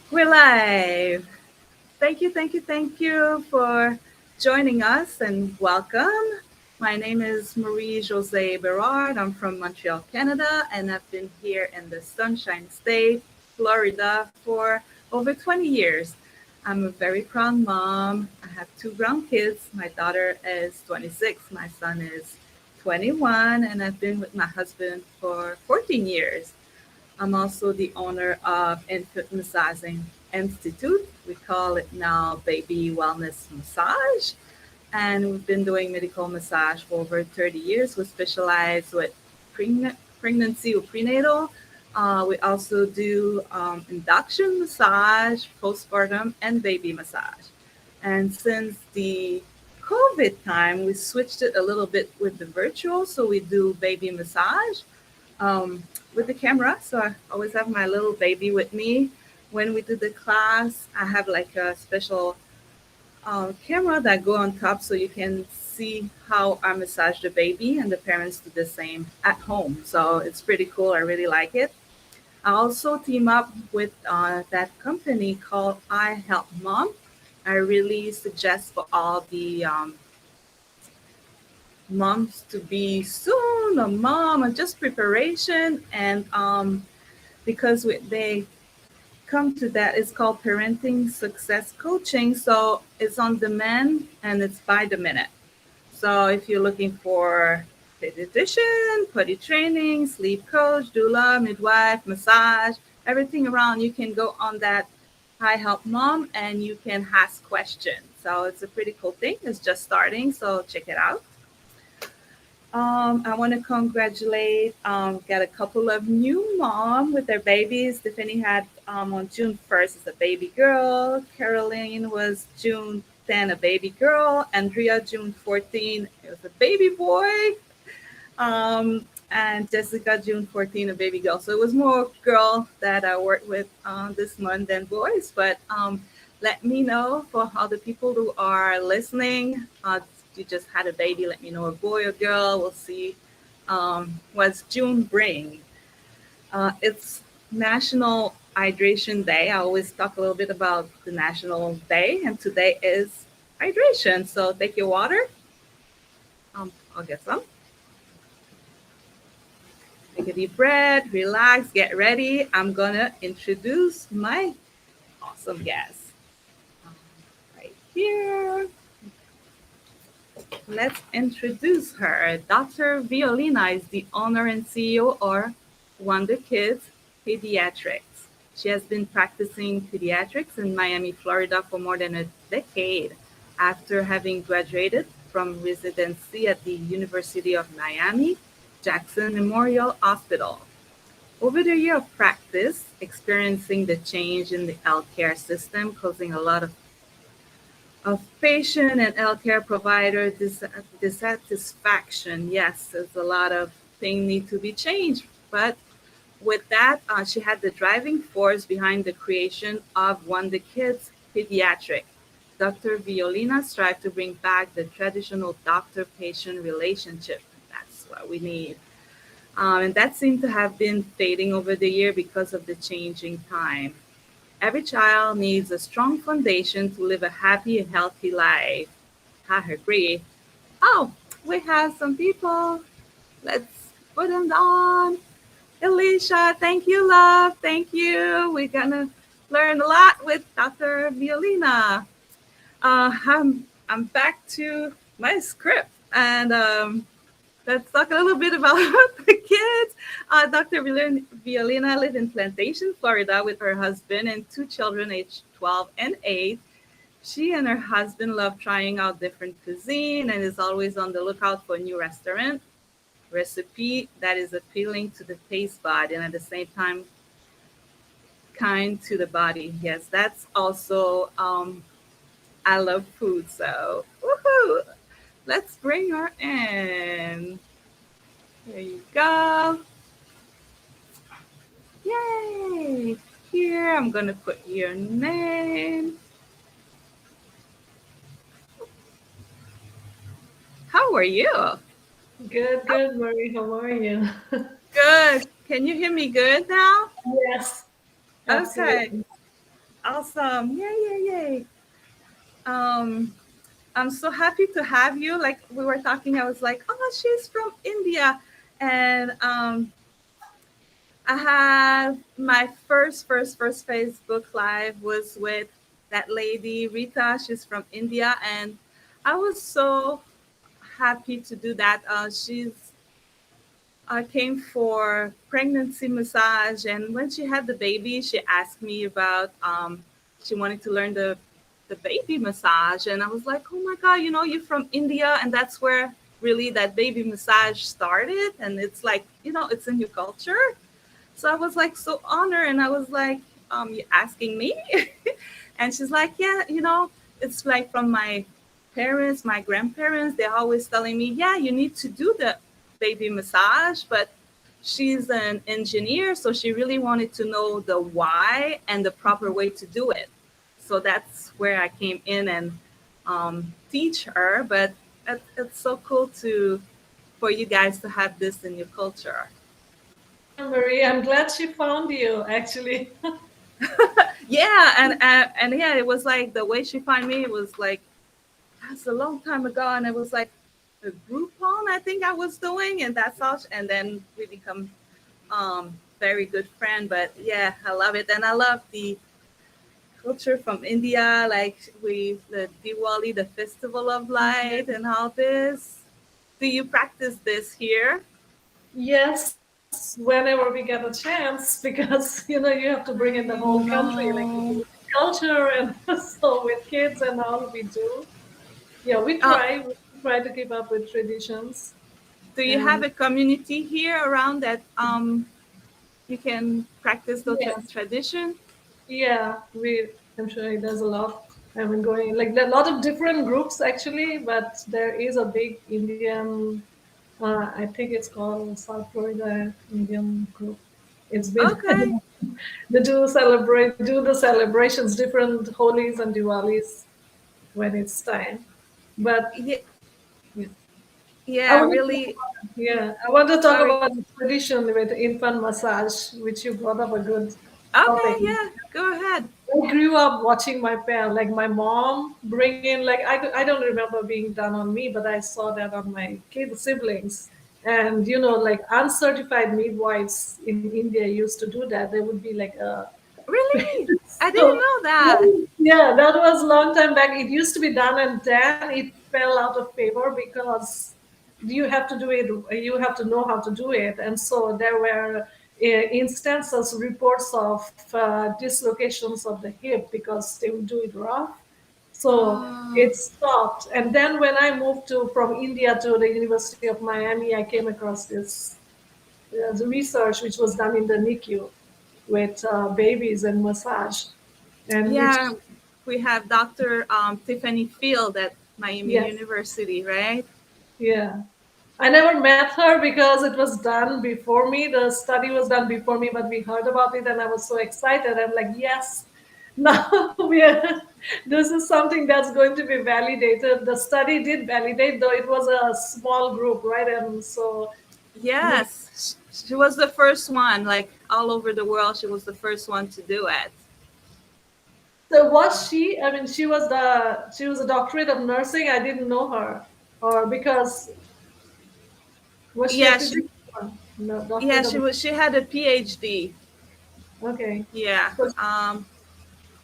We're live. Thank you for joining us and welcome. My name is Marie Jose Berard. I'm from Montreal, Canada, and I've been here in the Sunshine State, Florida, for over 20 years. I'm a very proud mom. I have two grown kids. My daughter is 26, my son is 21, and I've been with my husband for 14 years. I'm also the owner of Infant Massaging Institute. We call it now Baby Wellness Massage. And we've been doing medical massage for over 30 years. We specialize with pregnancy or prenatal. We also do induction massage, postpartum, and baby massage. And since the COVID time, we switched it a little bit with the virtual. So we do baby massage with the camera. So I always have my little baby with me. When we do the class, I have like a special camera that go on top so you can see how I massage the baby, and the parents do the same at home. So it's pretty cool. I really like it. I also team up with that company called I Help Mom. I really suggest for all the moms to be soon a mom and just preparation and because they come to that. It's called Parenting Success Coaching. So it's on demand and it's by the minute. So if you're looking for pediatrician, potty training, sleep coach, doula, midwife, massage, everything around, you can go on that Hi Help Mom and you can ask questions. So it's a pretty cool thing. It's just starting, so check it out. I want to congratulate, got a couple of new mom with their babies. Stephanie had on June 1st is a baby girl. Caroline was June 10, a baby girl. Andrea, June 14, it was a baby boy. And Jessica, June 14, a baby girl. So it was more girl that I worked with this month than boys. But let me know for all the people who are listening. You just had a baby, let me know a boy or girl. We'll see what's June bring. It's National Hydration Day. I always talk a little bit about the National Day, and today is hydration. So take your water. I'll get some. Take a deep breath, relax, get ready. I'm gonna introduce my awesome guest right here. Let's introduce her. Dr. Violina is the owner and CEO of Wonder Kids Pediatrics. She has been practicing pediatrics in Miami, Florida for more than a decade after having graduated from residency at the University of Miami Jackson Memorial Hospital. Over the year of practice, experiencing the change in the healthcare system, causing a lot of patient and healthcare provider dissatisfaction. Yes, there's a lot of things need to be changed, but with that, she had the driving force behind the creation of Wonder Kids Pediatric. Dr. Violina strived to bring back the traditional doctor-patient relationship. That's what we need. And that seemed to have been fading over the year because of the changing time. Every child needs a strong foundation to live a happy and healthy life. I agree. Oh, we have some people. Let's put them on. Alicia, thank you, love. Thank you. We're gonna learn a lot with Dr. Violina. I'm back to my script, and let's talk a little bit about the kids. Dr. Violina lives in Plantation, Florida, with her husband and two children, aged 12 and 8. She and her husband love trying out different cuisine and is always on the lookout for a new restaurant recipe that is appealing to the taste bud and at the same time kind to the body. Yes, that's also I love food, so woohoo! Let's bring her in. There you go. Yay! Here, I'm gonna put your name. How are you? Good, Oh, good, Marie. How are you? good. Can you hear me good now? Yes, Okay. absolutely. Awesome. Yay, yay, yay. Um, I'm so happy to have you. Like we were talking, I was like, oh, she's from India. And I had my first Facebook Live was with that lady, Rita. She's from India. And I was so happy to do that. She's came for pregnancy massage, and when she had the baby, she asked me about she wanted to learn the baby massage, and I was like, oh my god, you're from India, and that's where really that baby massage started, and it's like it's in your culture. So I was like so honored, and I was like, you asking me? And she's like, yeah, it's like from my parents, my grandparents, they're always telling me, yeah, you need to do the baby massage. But she's an engineer, so she really wanted to know the why and the proper way to do it. So that's where I came in and teach her. But it's so cool to for you guys to have this in your culture. Yeah, Marie, I'm glad she found you, actually. Yeah, and yeah, it was like the way she found me. It was like that's a long time ago, and it was like a Groupon I think I was doing, and that's all. And then we become very good friend. But yeah, I love it, and I love the culture from India, like we the Diwali, the Festival of Light, and all this. Do you practice this here? Yes, whenever we get a chance, because you have to bring in the whole I country, like know. culture, and so with kids and all we do. Yeah, we Uh, try. We try to keep up with traditions, do you have and a community here around that you can practice the yes, tradition? yeah, we. I'm sure it does a lot. I've been going like there are a lot of different groups actually, but there is a big Indian. I think it's called South Florida Indian group. It's been Okay. do the celebrations, different holies and Diwalis when it's time. But Yeah, yeah, I yeah, want to talk really. about, yeah, I want to talk Sorry. about the tradition with infant massage, which you brought up a good Okay, topic. yeah, go ahead. I grew up watching my parents, like my mom, bring in like I don't remember being done on me, but I saw that on my kid siblings. And like uncertified midwives in India used to do that. They would be like Really? I didn't so know that. yeah, that was a long time back. It used to be done, and then it fell out of favor because you have to do it. You have to know how to do it, and so there were instances, reports of dislocations of the hip because they would do it rough. So Oh, it stopped, and then when I moved to from India to the University of Miami, I came across this the research which was done in the NICU with babies and massage, and which yeah. We have Dr. Tiffany Field at Miami yes, University, right? yeah. I never met her because it was done before me. The study was done before me, but we heard about it and I was so excited. I'm like, yes, now we are, this is something that's going to be validated. The study did validate, though it was a small group, right? And so we, Yes. She was the first one, like all over the world. She was the first one to do it. so was she, I mean, she was a doctorate of nursing. I didn't know her. Or because, was she a Yeah, she, physician? No, yeah, doctorate she of, was. She had a PhD. okay. Yeah. So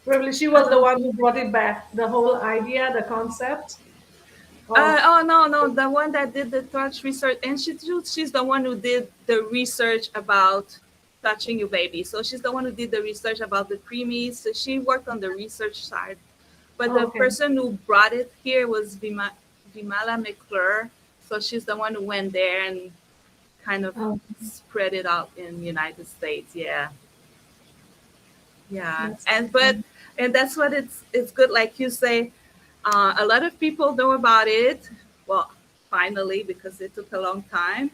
probably she I was the don't. one who brought it back, the whole idea, the concept of. Oh no, no, the one that did the touch research, and she's the one who did the research about touching your baby. So she's the one who did the research about the preemies. So she worked on the research side, but the Okay. person who brought it here was Vimala McClure. So she's the one who went there and kind of Oh, spread it out in the United States. Yeah, yeah, that's and that's what it's good. Like you say, a lot of people know about it. Well, finally, because it took a long time.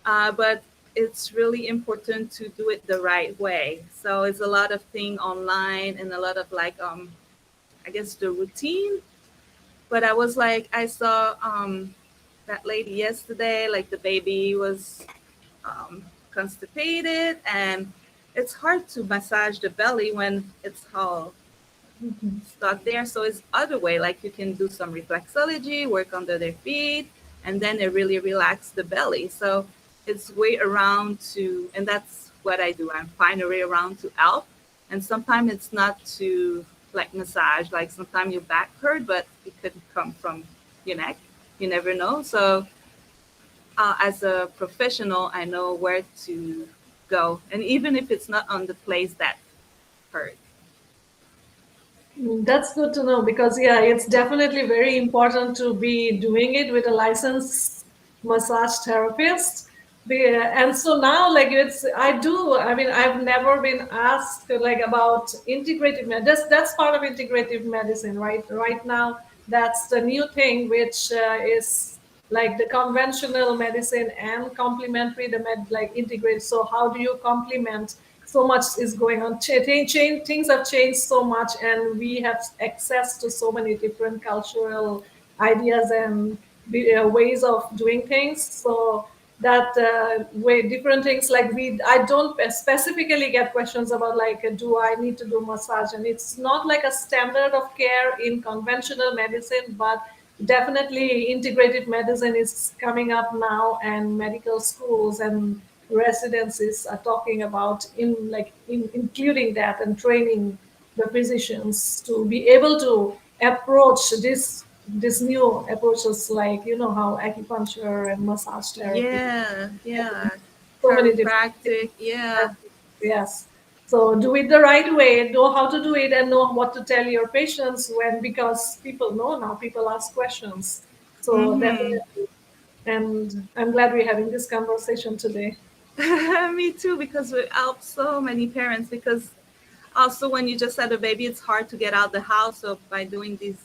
But it's really important to do it the right way. So it's a lot of thing online and a lot of like I guess the routine. But I was like I saw that lady yesterday, like the baby was constipated and it's hard to massage the belly when it's all. Mhm. stuck there. So it's other way, like you can do some reflexology, work under their feet, and then it really relax the belly. So it's way around to, and that's what I do. I find a way around to help. And sometimes it's not to like massage, like sometimes your back hurt, but it could come from your neck. You never know. So as a professional, I know where to go. And even if it's not on the place that hurt. That's good to know because, yeah, it's definitely very important to be doing it with a licensed massage therapist. And so now, like, I mean, I've never been asked like about integrative medicine. That's part of integrative medicine, right? Right now, that's the new thing, which is like the conventional medicine and complementary, like integrate. So how do you complement? So much is going on. Things have changed so much, and we have access to so many different cultural ideas and ways of doing things. So that way different things, like we I don't specifically get questions about like do I need to do massage, and it's not like a standard of care in conventional medicine, but definitely integrative medicine is coming up now, and medical schools and residencies are talking about including that and training the physicians to be able to approach this new approaches, like how acupuncture and massage therapy Yeah, and yeah. so many different Chiropractic, yes, yeah. yes. So do it the right way, know how to do it, and know what to tell your patients when, because people know now, people ask questions. So Mm-hmm. definitely, and I'm glad we're having this conversation today. Me too, because we help so many parents. Because also, when you just had a baby, it's hard to get out the house. So by doing these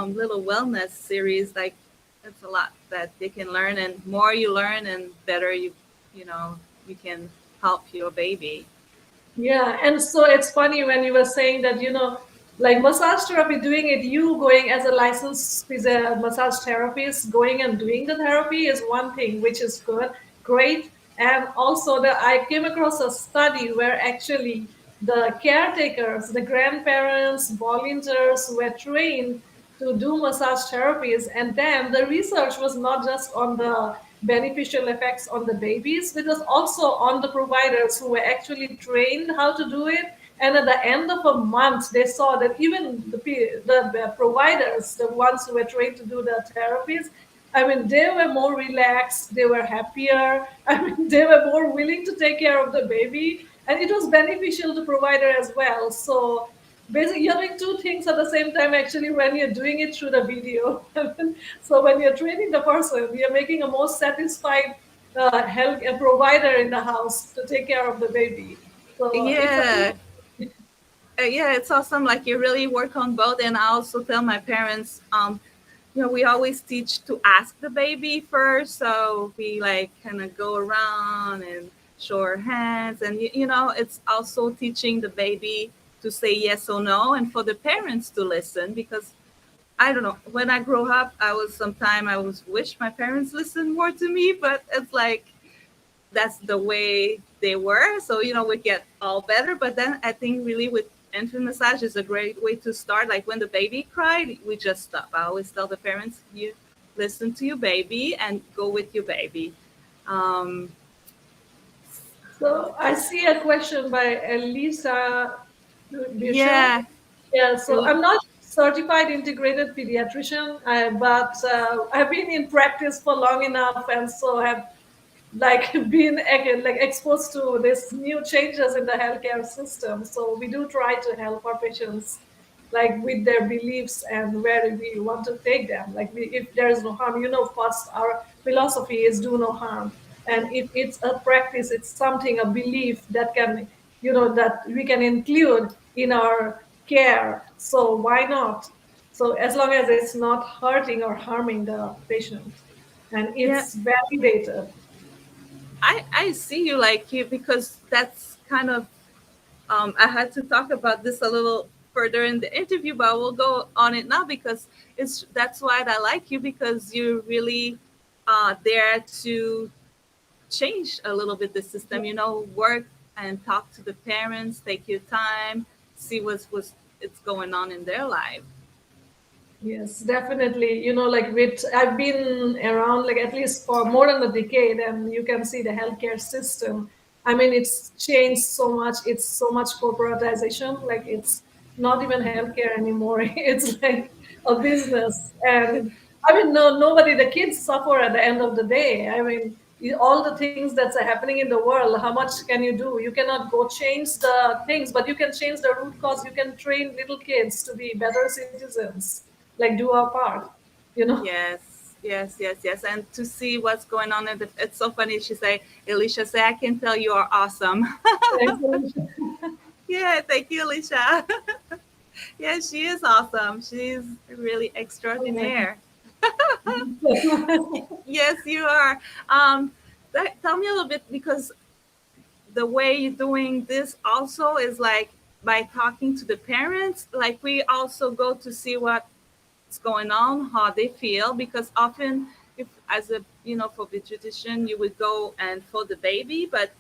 little wellness series, like it's a lot that they can learn, and more you learn, and better you know, you can help your baby. Yeah, and so it's funny when you were saying that, like massage therapy, doing it, you going as a licensed massage therapist, going and doing the therapy is one thing, which is good, great. And also, I came across a study where actually the caretakers, the grandparents, volunteers were trained to do massage therapies, and then the research was not just on the beneficial effects on the babies, it was also on the providers who were actually trained how to do it. And at the end of a month they saw that even the providers, the ones who were trained to do the therapies, I mean, they were more relaxed, they were happier. I mean, they were more willing to take care of the baby, and it was beneficial to provider as well. So basically, you're doing two things at the same time actually when you're doing it through the video. So when you're training the person, you're making a more satisfied health provider in the house to take care of the baby. So it's a Yeah, yeah, it's awesome. Like you really work on both. And I also tell my parents, we always teach to ask the baby first. So we like kind of go around and show our hands. And, it's also teaching the baby to say yes or no, and for the parents to listen. Because I don't know, when I grow up, I was wish my parents listened more to me, but it's like, that's the way they were. So, we get all better. But then I think really with infant massage is a great way to start. Like when the baby cried, we just stop. I always tell the parents, you listen to your baby and go with your baby. Um, So I see a question by Elisa Bishop. yeah. Yeah, so I'm not certified integrated pediatrician, but I've been in practice for long enough, and so have like been again like exposed to these new changes in the healthcare system. So we do try to help our patients like with their beliefs and where we want to take them. Like if there is no harm, first our philosophy is do no harm. And if it's a practice, it's something, a belief that can, that we can include in our care. So why not? So as long as it's not hurting or harming the patient and Yeah. it's validated. I see you like you because that's kind of I had to talk about this a little further in the interview, but we'll go on it now because that's why I like you, because you're really there to change a little bit the system. Work and talk to the parents, take your time, see what's it's going on in their life. Yes, definitely. Like I've been around like at least for more than a decade, and you can see the healthcare system. I mean, it's changed so much. It's so much corporatization. Like it's not even healthcare anymore. It's like a business. And I mean, no, nobody. The kids suffer at the end of the day. I mean, all the things that's happening in the world. How much can you do? You cannot go change the things, but you can change the root cause. You can train little kids to be better citizens, like do our part, you know. Yes, yes, yes, yes. And to see what's going on, and it's so funny. She say, Alicia say, I can tell you are awesome. Excellent. Yeah, thank you, Alicia. Yeah, she is awesome. She's really Oh my extraordinaire. God. Yes, you are. Um, tell me a little bit, because the way you're doing this also is like by talking to the parents. Like we also go to see what's going on, how they feel, because often, if as a for the tradition, you would go and for the baby, but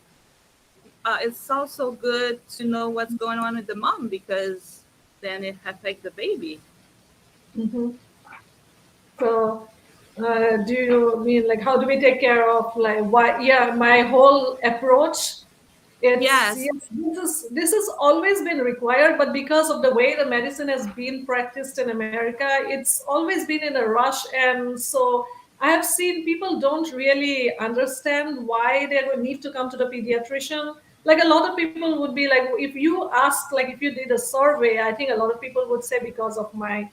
it's also good to know what's going on with the mom, because then it affects the baby. Mhm. So, do you mean like how do we take care of like why? Yeah, my whole approach. It's Yes. yes, this has always been required, but because of the way the medicine has been practiced in America, it's always been in a rush, and so I have seen people don't really understand why they would need to come to the pediatrician. Like a lot of people would be like, if you ask, like if you did a survey, I think a lot of people would say because of my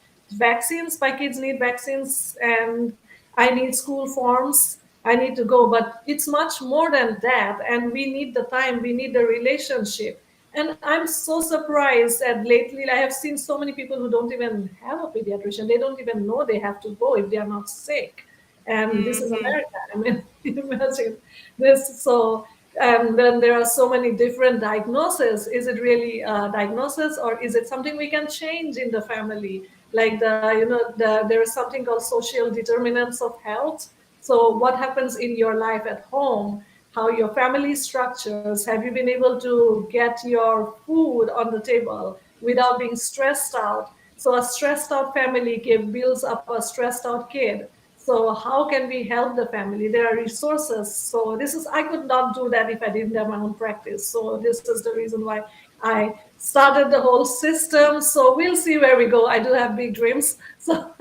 vaccines, my kids need vaccines, and I need school forms, I need to go. But it's much more than that, and we need the time, we need the relationship. And I'm so surprised that lately I have seen so many people who don't even have a pediatrician. They don't even know they have to go if they are not sick. And this is Hmm. America. I mean, imagine this. So, and then there are so many different diagnoses. Is it really a diagnosis, or is it something we can change in the family? Like there is something called social determinants of health. So what happens in your life at home, how your family structures, have you been able to get your food on the table without being stressed out? So a stressed out family builds up a stressed out kid. So how can we help the family? There are resources. So this is, I could not do that if I didn't have my own practice. So this is the reason why I started the whole system. So we'll see where we go. I do have big dreams. So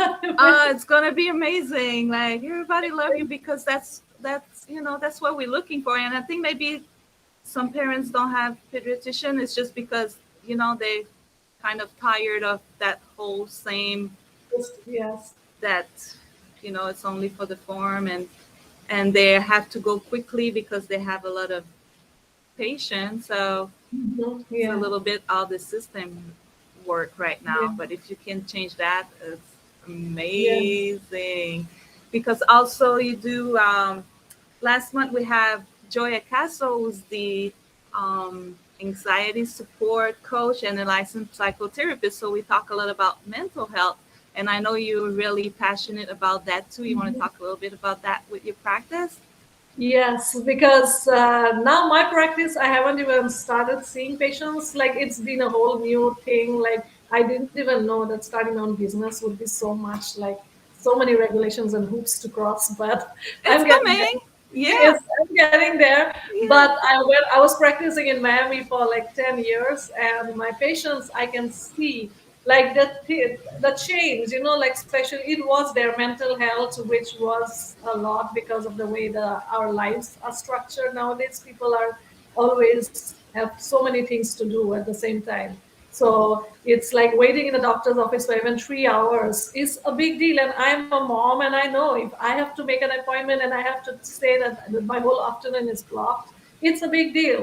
It's gonna be amazing. Like everybody love you, because that's what we're looking for. And I think maybe some parents don't have pediatrician. It's just because they kind of tired of that whole same, yes. that it's only for the form, and they have to go quickly because they have a lot of patients. So Mhm. it's a Yeah. little bit how the system work right Yeah. now. But if you can change that, it's Yeah. amazing. Because also you do. Last month we have Joya Castle, who's the anxiety support coach and a licensed psychotherapist. So we talk a lot about mental health. And I know you're really passionate about that too. You want to Mhm. talk a little bit about that with your practice? Yes, because now my practice, I haven't even started seeing patients. Like it's been a whole new thing. Like I didn't even know that starting my own business would be so much, like so many regulations and hoops to cross. But It's I'm getting there. coming. Yeah. Yes, I'm getting there. Yeah. But I was practicing in Miami for like 10 years, and my patients, I can see like the change. Like especially it was their mental health, which was a lot because of the way our lives are structured nowadays. People are always have so many things to do at the same time. So it's like waiting in the doctor's office for even 3 hours is a big deal. And I'm a mom, and I know if I have to make an appointment and I have to say that my whole afternoon is blocked, it's a big deal.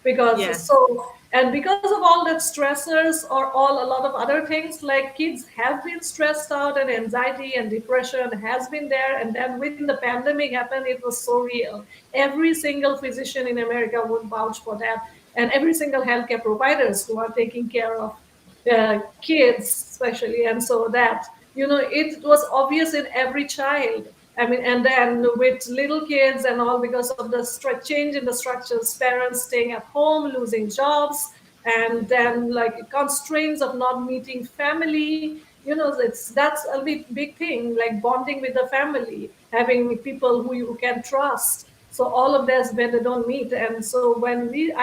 Because Yes. so, and because of all that stressors or all a lot of other things, like kids have been stressed out, and anxiety and depression has been there. And then when the pandemic happened, it was so real. Every single physician in America would vouch for that, and every single healthcare providers who are taking care of kids especially. And so that it was obvious in every child. I mean, and then with little kids and all, because of the change in the structures, parents staying at home, losing jobs, and then like constraints of not meeting family. That's a big thing, like bonding with the family, having people who you can trust. So all of this when they don't meet. And so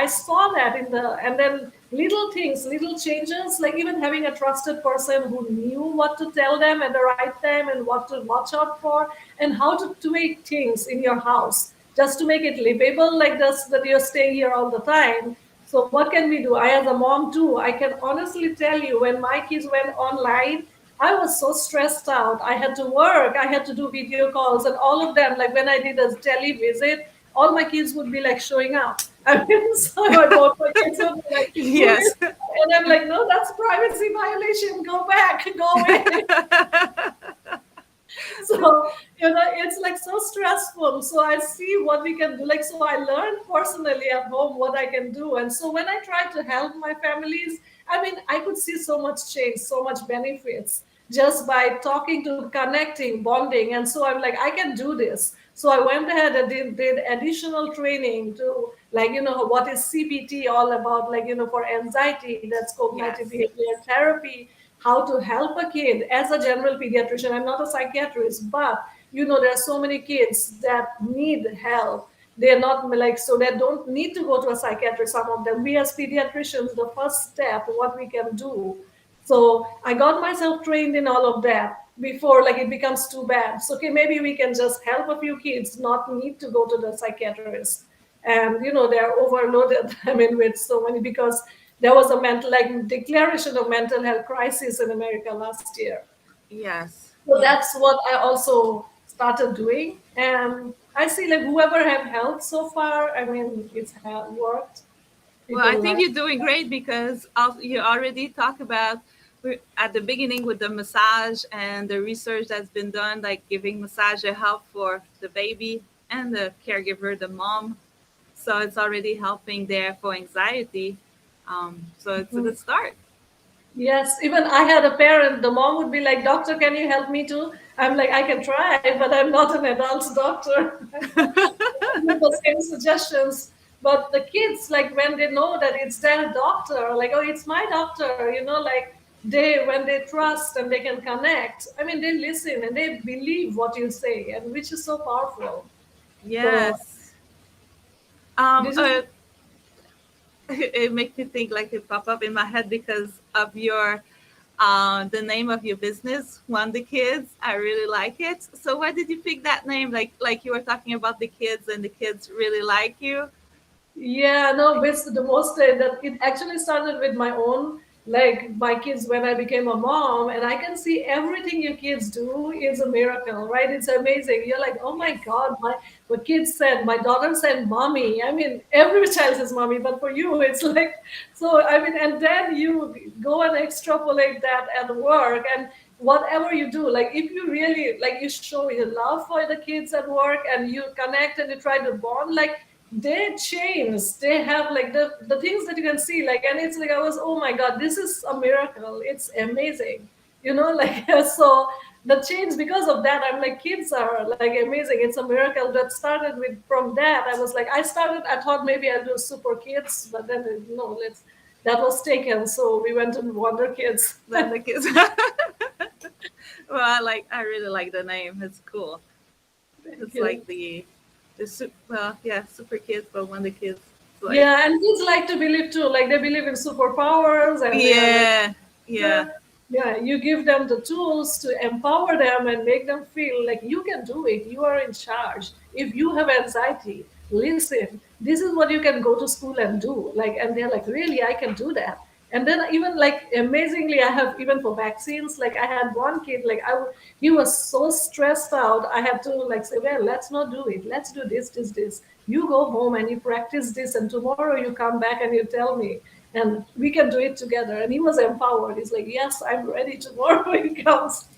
I saw that in the, and then little things, little changes, like even having a trusted person who knew what to tell them at the right time and what to watch out for, and how to tweak things in your house just to make it livable, like this, that you're staying here all the time. So what can we do? I, as a mom too, I can honestly tell you, when my kids went online, I was so stressed out. I had to work, I had to do video calls, and all of them. Like when I did a tele visit, all my kids would be like showing up. I mean, so I bought my kids would be like, "Who is?" Yes. And I'm like, "No, that's privacy violation. Go back, go away." So it's like so stressful. So I see what we can do, like, so I learned personally at home what I can do. And so when I tried to help my families, I mean, I could see so much change, so much benefits just by talking, to connecting, bonding. And so I'm like, I can do this. So I went ahead and did additional training to, like, what is CBT all about, like, for anxiety, that's cognitive Yes. behavior therapy, how to help a kid as a general pediatrician. I'm not a psychiatrist, but there are so many kids that need help. They're not like, so they don't need to go to a psychiatrist, some of them. We as pediatricians, the first step, what we can do. So I got myself trained in all of that before like it becomes too bad. So okay, maybe we can just help a few kids not need to go to the psychiatrist. And they're overloaded, I mean, with so many, because there was a mental, like, declaration of mental health crisis in America last year. Yes. So Yes. that's what I also started doing. And I see, like, whoever have helped so far, I mean, it's worked. Well, I People think like. you're doing great because you already talk about at the beginning with the massage and the research that's been done, like giving massage a help for the baby and the caregiver, the mom. So it's already helping there for anxiety. So it's a Mhm. good start. Yes, even I had a parent, the mom would be like, "Doctor, can you help me too?" I'm like, "I can try, but I'm not an adult doctor." Give the same suggestions. But the kids, like, when they know that it's their doctor, like, "Oh, it's my doctor," like, when they trust and they can connect, I mean, they listen and they believe what you say, and which is so powerful. So, Yes. Um, this is. uh, it makes me think, like it pop up in my head because of your the name of your business, One the Kids. I really like it. So why did you pick that name? Like you were talking about the kids and the kids really like you. Yeah, no, it's the most that it actually started with my own, like my kids when I became a mom, and I can see everything your kids do is a miracle, right? It's amazing. You're like, oh my Yes. God, my kids said, my daughter said, mommy. I mean, every child says mommy, but for you, it's like, so I mean, and then you go and extrapolate that at work and whatever you do, like if you really like you show your love for the kids at work and you connect and you try to bond, like they change, they have like the things that you can see, like, and it's like I was, oh my God, this is a miracle, it's amazing, like so the change because of that, I'm like, kids are like amazing, it's a miracle that started with. From that I was like, I thought maybe I'll do super kids, but then no, that was taken, so we went to Wonder Kids. Then the kids. Well, I really like the name. It's cool. Thank It's you. like well, yeah, super kids, but when the kids it's like Yeah, and kids like to believe too, like they believe in superpowers and they are like, yeah, yeah. yeah, yeah, you give them the tools to empower them and make them feel like you can do it. You are in charge. If you have anxiety, listen, this is what you can go to school and do. Like, and they're like, really, I can do that. And then even like amazingly, I have even for vaccines. Like I had one kid, like he was so stressed out. I had to like say, well, let's not do it. Let's do this. You go home and you practice this, and tomorrow you come back and you tell me and we can do it together. And he was empowered. He's like, yes, I'm ready tomorrow when it comes.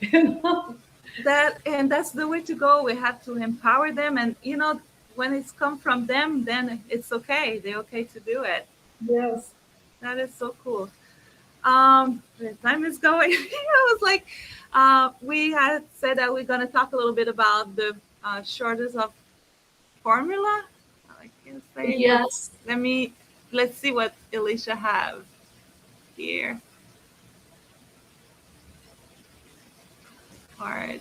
you know? That's the way to go. We have to empower them, and when it's come from them, then it's okay. They're okay to do it. Yes. That is so cool. The time is going. I was like, we had said that we're going to talk a little bit about the shortage of formula. I can't say it. Yes. Let me let's see what Elisha have here. Heart.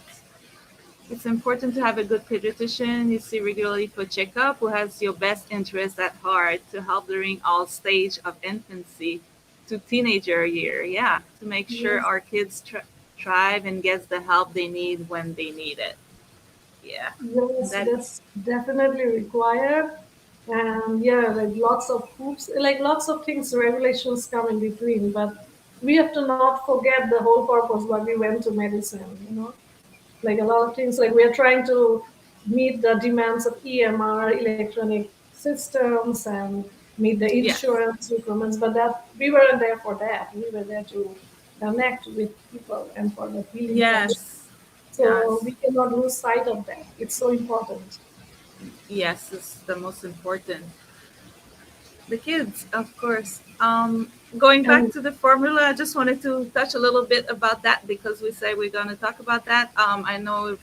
It's important to have a good pediatrician you see regularly for checkup who has your best interest at heart to help during all stage of infancy to teenager year. Yeah, to make sure Yes, our kids thrive and gets the help they need when they need it. Yeah, yes, that. that's definitely required. And yeah, like lots of hoops, like lots of things, regulations come in between. But we have to not forget the whole purpose why we went to medicine. Like a lot of things, like we are trying to meet the demands of EMR, electronic systems, and meet the Yes, insurance requirements. But that we weren't there for that. We were there to connect with people and for the healing process. yes, So yes, we cannot lose sight of that. It's so important. yes. It's the most important. The kids, of course. Going back And to the formula, I just wanted to touch a little bit about that because we say we're going to talk about that. I know it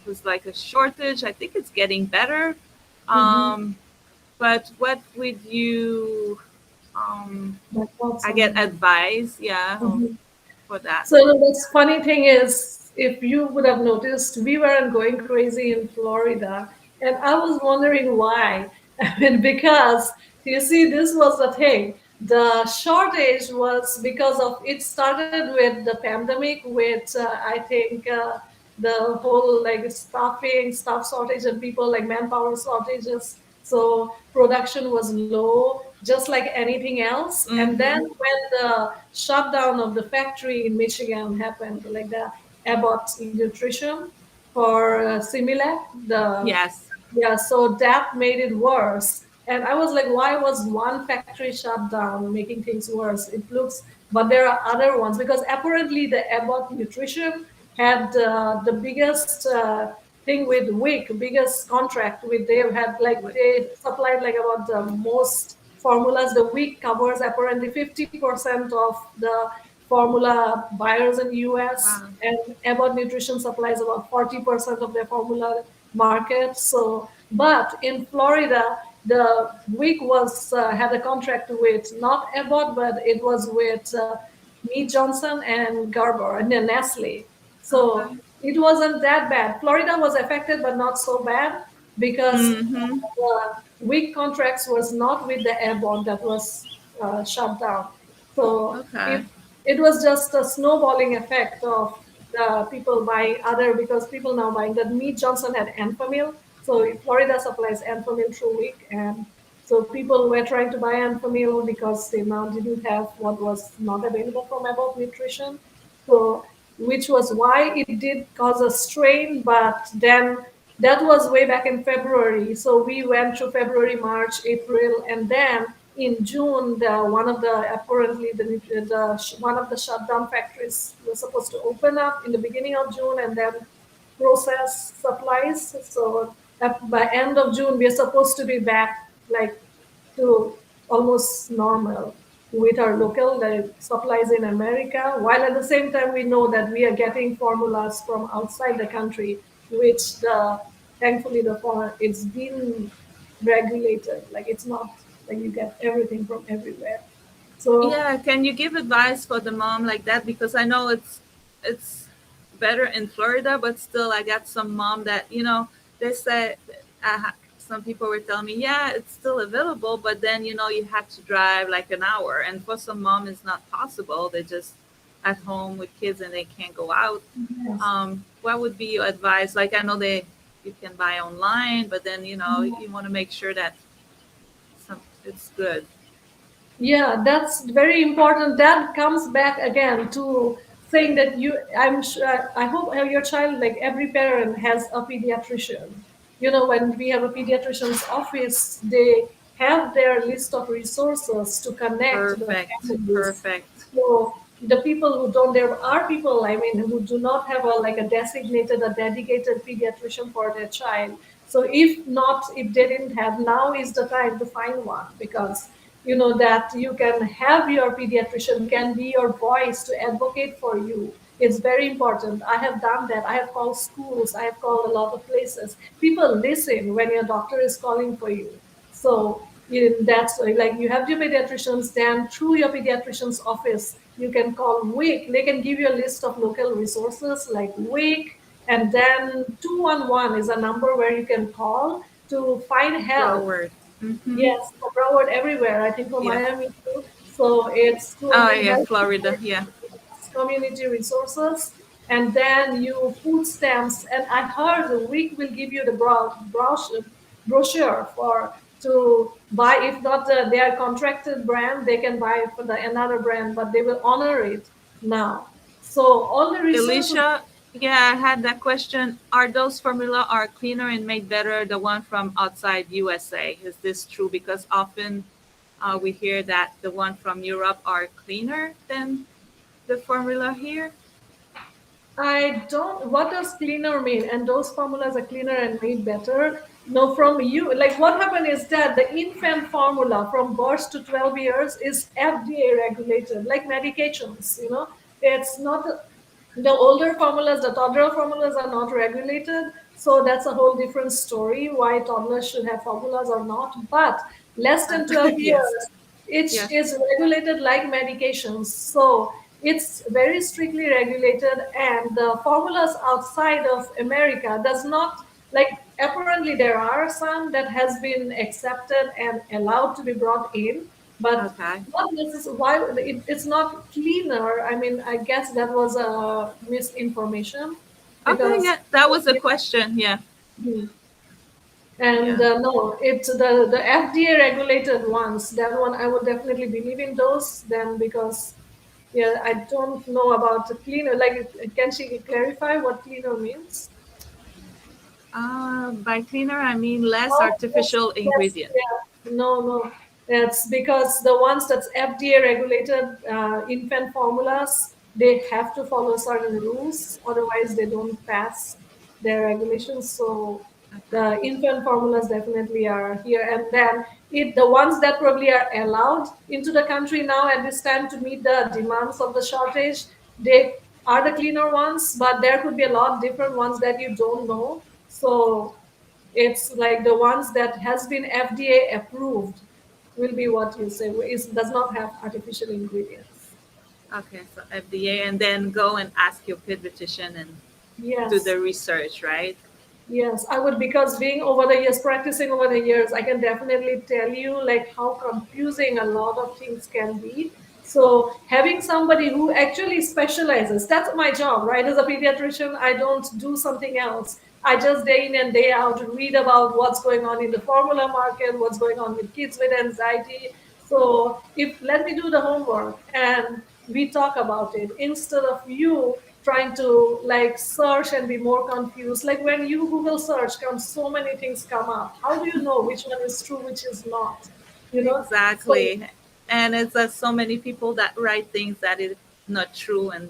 was like a shortage. I think it's getting better. mhm, Um, but what would you, um, my thoughts I on get that. advice, yeah, Mhm. for that. So the funny thing is, if you would have noticed, we weren't going crazy in Florida, and I was wondering why. I mean, because you see, this was the thing. The shortage was because of it started with the pandemic, with I think the whole like staff shortage, and people like manpower shortages. So production was low, just like anything else. And then Mm-hmm. when the shutdown of the factory in Michigan happened, like the Abbott Nutrition for Similac, the Yes. yeah, so that made it worse. And I was like, why was one factory shut down, making things worse? It looks, but there are other ones because apparently the Abbott Nutrition had the biggest thing with WIC, biggest contract with. They had like Wait. they supplied like about the most formulas. The WIC covers apparently 50% of the formula buyers in US, Wow. and Abbott Nutrition supplies about 40% of their formula market. So, but in Florida, the WIC was had a contract with not Abbott, but it was with Mead Johnson and Gerber and then Nestle. So Okay. it wasn't that bad. Florida was affected, but not so bad because Mm-hmm. the weak contracts was not with the airborne that was shut down. So Okay. it was just a snowballing effect of the people buying other because people now buying that. Mead Johnson had Enfamil, so Florida supplies Enfamil through week, and so people were trying to buy Enfamil because they now didn't have what was not available from Abbott Nutrition. So, which was why it did cause a strain, but then that was way back in February. So we went through February, March, April, and then in June, one of the apparently one of the shutdown factories was supposed to open up in the beginning of June, and then process supplies. So by end of June, we are supposed to be back like to almost normal with our local supplies in America, while at the same time we know that we are getting formulas from outside the country, which the thankfully it's been regulated. Like it's not like you get everything from everywhere. So Yeah, can you give advice for the mom like that? Because I know it's better in Florida, but still, I got some mom that they say some people were telling me, yeah, it's still available, but then you have to drive like an hour, and for some mom, it's not possible. They're just at home with kids and they can't go out. yes. What would be your advice? Like I know you can buy online, but then you want to make sure that it's good. Yeah, that's very important. That comes back again to saying that I'm sure, I hope your child, like every parent, has a pediatrician. When we have a pediatrician's office, they have their list of resources to connect the Perfect, families. perfect. So the people who don't, there are people, I mean, who do not have a designated, a dedicated pediatrician for their child. So if not, if they didn't have, now is the time to find one because that you can have your pediatrician can be your voice to advocate for you. It's very important. I have done that. I have called schools. I have called a lot of places. People listen when your doctor is calling for you. So In that, like you have your pediatricians, then through your pediatrician's office you can call WIC. They can give you a list of local resources like WIC, and then 211 is a number where you can call to find help. Broward. Mm-hmm. Yes, for Broward everywhere. I think for Yeah. Miami too. So it's Oh 200 yeah, health Florida. Yeah. community resources, and then you food stamps. And I heard the week will give you the brochure for to buy. If not their contracted brand, they can buy for the another brand, but they will honor it now. So all the resources. Alicia, yeah, I had that question. Are those formula are cleaner and made better the one from outside USA? Is this true? Because often we hear that the one from Europe are cleaner than the formula here. I don't. What does cleaner mean? And those formulas are cleaner and made better. No, from you. Like what happened is that the infant formula from birth to 12 years is FDA regulated, like medications. It's not the older formulas, the toddler formulas are not regulated. So that's a whole different story why toddlers should have formulas or not. But less than 12 Yes. years, it Yes. is regulated like medications. So it's very strictly regulated, and the formulas outside of America does not, like, apparently there are some that has been accepted and allowed to be brought in, but Okay. not necessarily. Why it's not cleaner? I mean, I guess that was a misinformation Okay. because Yeah, that was a question. Yeah. yeah. And Yeah. no, it's the FDA regulated ones. That one I would definitely believe in those. Then because yeah, I don't know about the cleaner. Like, can she clarify what cleaner means? By cleaner, I mean less Oh, yes, artificial yes, ingredient. yeah. No, no. It's because the ones that's FDA regulated infant formulas, they have to follow certain rules, otherwise they don't pass their regulations. So Okay. the infant formulas definitely are here. And then the ones that probably are allowed into the country now at this time to meet the demands of the shortage, they are the cleaner ones, but there could be a lot different ones that you don't know. So it's like the ones that has been FDA approved will be what you say is does not have artificial ingredients. Okay. So FDA, and then go and ask your pediatrician and do Yes. the research, right? Yes, I would, because being over the years, practicing over the years, I can definitely tell you like how confusing a lot of things can be. So having somebody who actually specializes, that's my job, right? As a pediatrician, I don't do something else. I just day in and day out read about what's going on in the formula market, what's going on with kids with anxiety. So if let me do the homework and we talk about it instead of you trying to like search and be more confused. Like when you Google search comes, so many things come up. How do you know which one is true, which is not? You know? So Exactly. And it's so many people that write things that is not true. And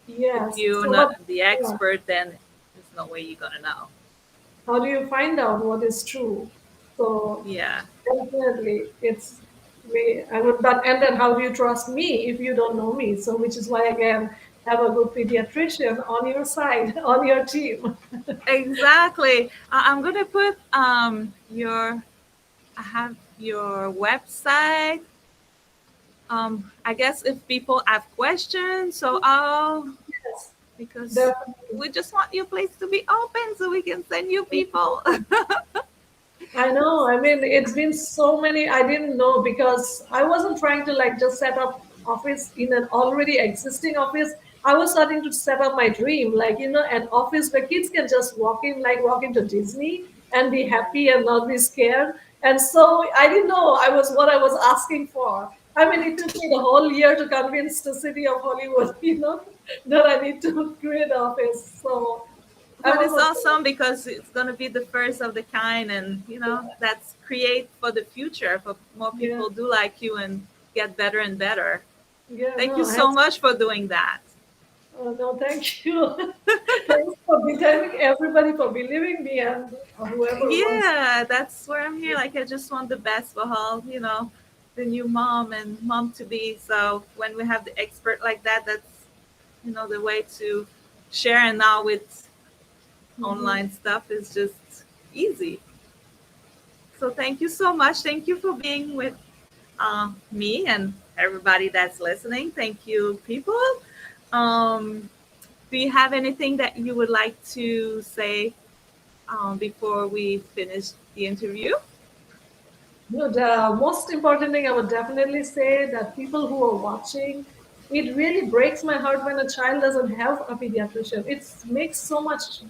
if yes. you're So what? not the Yeah. expert, then there's no way you're gonna know. How do you find out what is true? So Yeah. definitely, it's me. I would, but and then how do you trust me if you don't know me? So which is why again, have a good pediatrician on your side, on your team. Exactly. I'm gonna put your I have your website. I guess if people have questions, so I'll Yes, because definitely. we just want your place to be open so we can send you people. I know. I mean, it's been so many. I didn't know because I wasn't trying to like just set up office in an already existing office. I was starting to set up my dream, like an office where kids can just walk in, like walk into Disney and be happy and not be scared. And so I didn't know I was what I was asking for. I mean, it took me the whole year to convince the city of Hollywood, that I need to create an office. So I'm But it's almost awesome because it's going to be the first of the kind, and that's create for the future for more yeah, people do like you and get better and better. yeah, Thank no, you I have. so much for doing that. Oh, no, thank you. Thanks for thanking everybody for believing me, and whoever wants. Yeah, that's where I'm here. Like I just want the best for all, the new mom and mom to be. So when we have the expert like that, that's the way to share. And now with Mhm. online stuff is just easy. So thank you so much. Thank you for being with me and everybody that's listening. Thank you, people. Um, do you have anything that you would like to say before we finish the interview? No, the most important thing I would definitely say that people who are watching, it really breaks my heart when a child doesn't have a pediatrician. It makes so much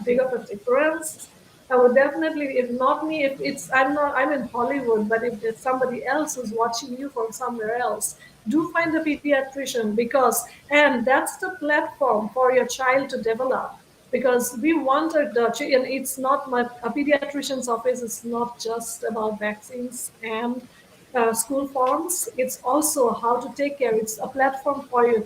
big of a difference. I would definitely, if not me, if it's I'm in Hollywood, but if there's somebody else who's watching you from somewhere else, do find a pediatrician because and that's the platform for your child to develop because we wanted the and it's not much a pediatrician's office is not just about vaccines and school forms. It's also how to take care. It's a platform for you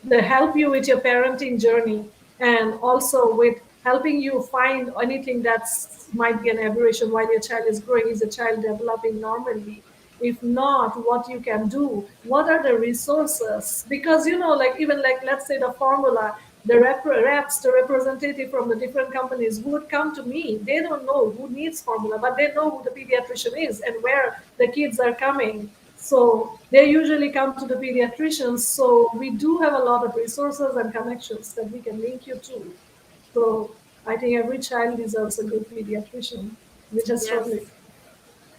to help you with your parenting journey and also with helping you find anything that's might be an aberration while your child is growing. Is a child developing normally? If not, what you can do, what are the resources, because like even like let's say the formula, the reps, the representative from the different companies would come to me. They don't know who needs formula, but they know who the pediatrician is and where the kids are coming. So they usually come to the pediatricians. So we do have a lot of resources and connections that we can link you to. So I think every child deserves a good pediatrician, which has Yes, totally.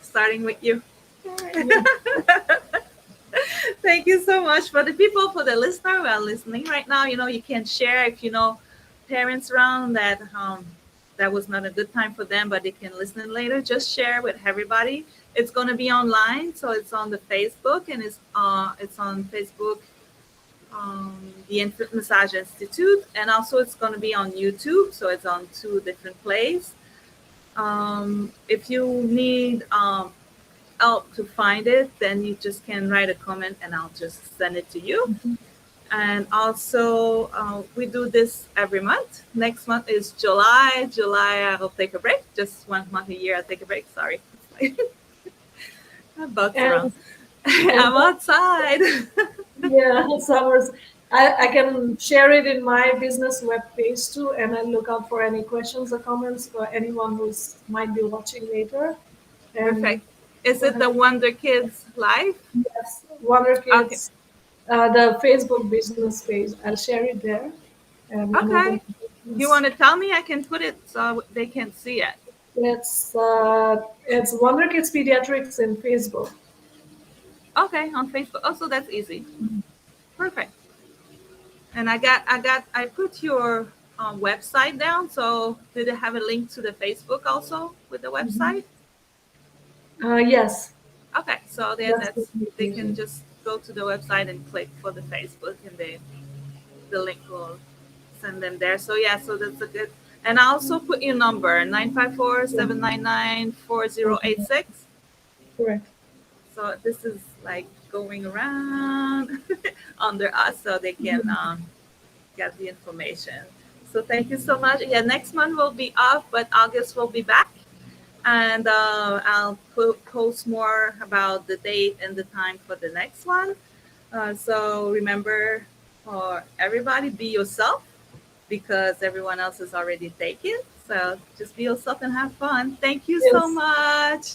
starting with you. Yeah. Thank you so much for the people, for the listener who are listening right now. You can share if you know parents around that that was not a good time for them, but they can listen later. Just share with everybody. It's going to be online, so it's on the Facebook, and it's on Facebook, the Infant Massage Institute, and also it's going to be on YouTube, so it's on two different plays. If you need help to find it, then you just can write a comment and I'll just send it to you. And also, we do this every month. Next month is July. July, I'll take a break. Just 1 month a year, I'll take a break. Sorry. Bugs around. And and I'm outside. yeah, summers. I can share it in my business web page too, and I look out for any questions or comments for anyone who's might be watching later. And Perfect. Is go it the ahead. Wonder Kids Live? Yes, Wonder Okay. Kids, the Facebook business page. I'll share it there, and I'm open Okay. to You questions. want to tell me? I can put it so they can see it. It's Wonder Kids Pediatrics in Facebook. Okay, on Facebook. Also, that's easy. Perfect. And I put your website down. So did it have a link to the Facebook also with the Mhm. website? Yes, Okay, so then that's that's they can definitely. just go to the website and click for the Facebook, and the link will send them there. So yeah, so that's a good. And I also put your number 954 Yeah, 799 yeah, 4086. correct. So this is like going around under us so they can Mhm. get the information. So thank you so much. Yeah, next month will be off, but August will be back. And I'll post more about the date and the time for the next one. So remember, for everybody, be yourself because everyone else is already taken. So just be yourself and have fun. Thank you so Yes. much.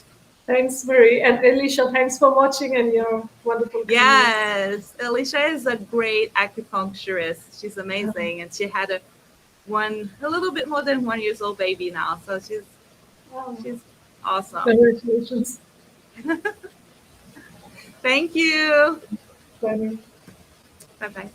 Thanks, Marie. And Alicia, thanks for watching and your wonderful comments. Yes, Alicia is a great acupuncturist. She's amazing, and she had a little bit more than 1 years old baby now. So Wow. she's awesome. Congratulations. Thank you. Bye. Bye bye.